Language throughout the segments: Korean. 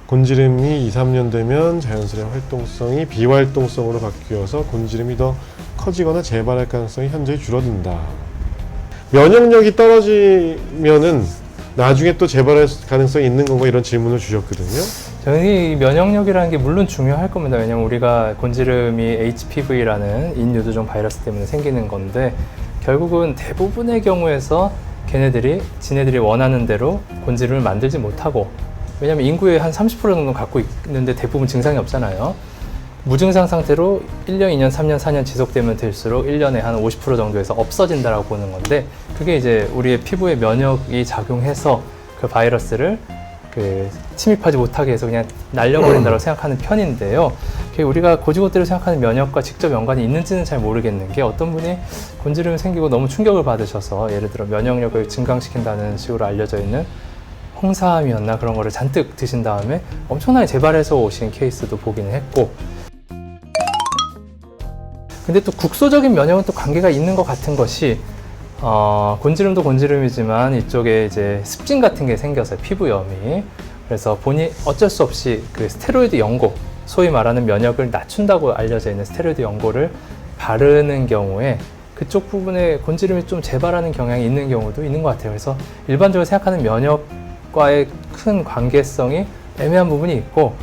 곤지름이 2, 3년 되면 자연스레 활동성이 비활동성으로 바뀌어서 곤지름이 더 커지거나 재발할 가능성이 현저히 줄어든다. 면역력이 떨어지면은 나중에 또 재발할 가능성이 있는 건가 이런 질문을 주셨거든요. 저는 이 면역력이라는 게 물론 중요할 겁니다. 왜냐면 우리가 곤지름이 HPV라는 인유두종 바이러스 때문에 생기는 건데 결국은 대부분의 경우에서 지네들이 원하는 대로 곤지름을 만들지 못하고, 왜냐면 인구의 한 30% 정도 갖고 있는데 대부분 증상이 없잖아요. 무증상 상태로 1년, 2년, 3년, 4년 지속되면 될수록 1년에 한 50% 정도에서 없어진다라고 보는 건데, 그게 이제 우리의 피부에 면역이 작용해서 그 바이러스를 침입하지 못하게 해서 그냥 날려버린다고 생각하는 편인데요. 우리가 고지고대로 생각하는 면역과 직접 연관이 있는지는 잘 모르겠는 게, 어떤 분이 곤지름이 생기고 너무 충격을 받으셔서 예를 들어 면역력을 증강시킨다는 식으로 알려져 있는 홍삼이었나 그런 거를 잔뜩 드신 다음에 엄청나게 재발해서 오신 케이스도 보기는 했고, 근데 또 국소적인 면역은 또 관계가 있는 것 같은 것이, 곤지름도 곤지름이지만 이쪽에 이제 습진 같은 게 생겨서요, 피부염이. 그래서 본인 어쩔 수 없이 그 스테로이드 연고, 소위 말하는 면역을 낮춘다고 알려져 있는 스테로이드 연고를 바르는 경우에 그쪽 부분에 곤지름이 좀 재발하는 경향이 있는 경우도 있는 것 같아요. 그래서 일반적으로 생각하는 면역과의 큰 관계성이 애매한 부분이 있고,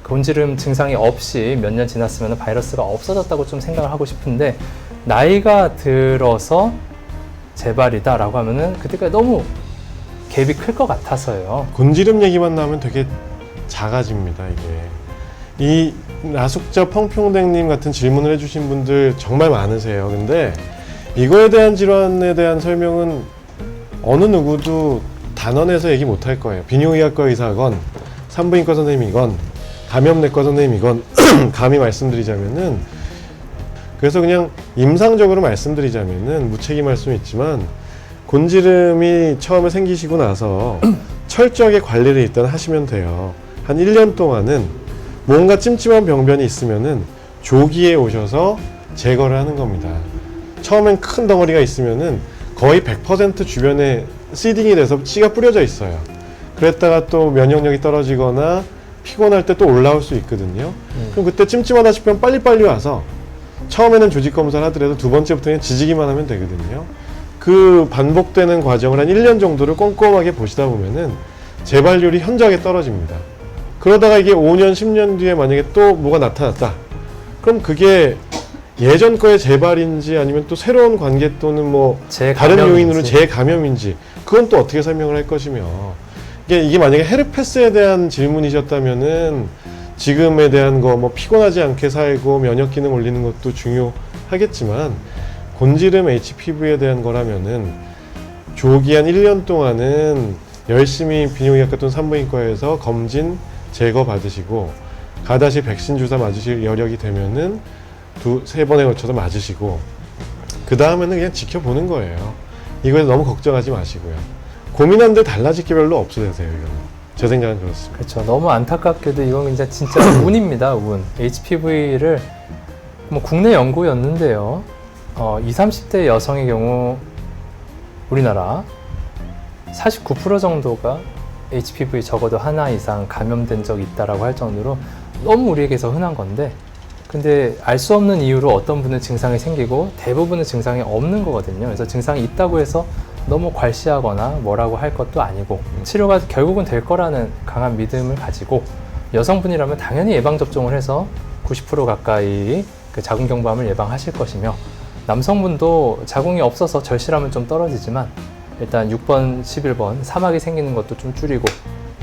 곤지름 증상이 없이 몇 년 지났으면 바이러스가 없어졌다고 좀 생각을 하고 싶은데, 나이가 들어서 재발이다 라고 하면은 그때까지 너무 갭이 클 것 같아서요. 곤지름 얘기만 나오면 되게 작아집니다, 이게. 이 나숙자 펑평댕님 같은 질문을 해주신 분들 정말 많으세요. 근데 이거에 대한 질환에 대한 설명은 어느 누구도 단언해서 얘기 못 할 거예요. 비뇨의학과 의사건, 산부인과 선생님이건, 감염내과 선생님이건 감히 말씀드리자면은, 그래서 그냥 임상적으로 말씀드리자면은 무책임할 수는 있지만, 곤지름이 처음에 생기시고 나서 철저하게 관리를 일단 하시면 돼요. 한 1년 동안은 뭔가 찜찜한 병변이 있으면은 조기에 오셔서 제거를 하는 겁니다. 처음엔 큰 덩어리가 있으면은 거의 100% 주변에 시딩이 돼서 씨가 뿌려져 있어요. 그랬다가 또 면역력이 떨어지거나 피곤할 때 또 올라올 수 있거든요. 그럼 그때 찜찜하다 싶으면 빨리빨리 와서 처음에는 조직 검사를 하더라도 두 번째부터는 지지기만 하면 되거든요. 그 반복되는 과정을 한 1년 정도를 꼼꼼하게 보시다 보면은 재발률이 현저하게 떨어집니다. 그러다가 이게 5년, 10년 뒤에 만약에 또 뭐가 나타났다. 그럼 그게 예전 거의 재발인지 아니면 또 새로운 관계 또는 뭐 다른 요인으로 재감염인지, 그건 또 어떻게 설명을 할 것이며, 이게 만약에 헤르페스에 대한 질문이셨다면은 지금에 대한 거 뭐 피곤하지 않게 살고 면역 기능 올리는 것도 중요하겠지만, 곤지름 HPV에 대한 거라면은 조기 한 1년 동안은 열심히 비뇨기학과 또는 산부인과에서 검진 제거 받으시고, 가다시 백신 주사 맞으실 여력이 되면은 2-3번에 걸쳐서 맞으시고, 그 다음에는 그냥 지켜보는 거예요. 이거에 너무 걱정하지 마시고요. 고민하는데 달라질 게 별로 없으세요, 이거는. 제 생각은 그렇습니다. 그렇죠. 너무 안타깝게도 이건 진짜 운입니다, 운. HPV를 뭐 국내 연구였는데요. 20, 30대 여성의 경우 우리나라 49% 정도가 HPV 적어도 하나 이상 감염된 적이 있다라고 할 정도로 너무 우리에게서 흔한 건데, 근데 알 수 없는 이유로 어떤 분은 증상이 생기고 대부분은 증상이 없는 거거든요. 그래서 증상이 있다고 해서 너무 괄시하거나 뭐라고 할 것도 아니고, 치료가 결국은 될 거라는 강한 믿음을 가지고, 여성분이라면 당연히 예방접종을 해서 90% 가까이 그 자궁경부암을 예방하실 것이며, 남성분도 자궁이 없어서 절실함은 좀 떨어지지만 일단 6번, 11번 사막이 생기는 것도 좀 줄이고,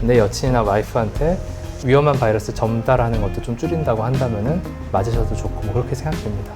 내 여친이나 와이프한테 위험한 바이러스 전달하는 것도 좀 줄인다고 한다면은 맞으셔도 좋고, 뭐 그렇게 생각됩니다.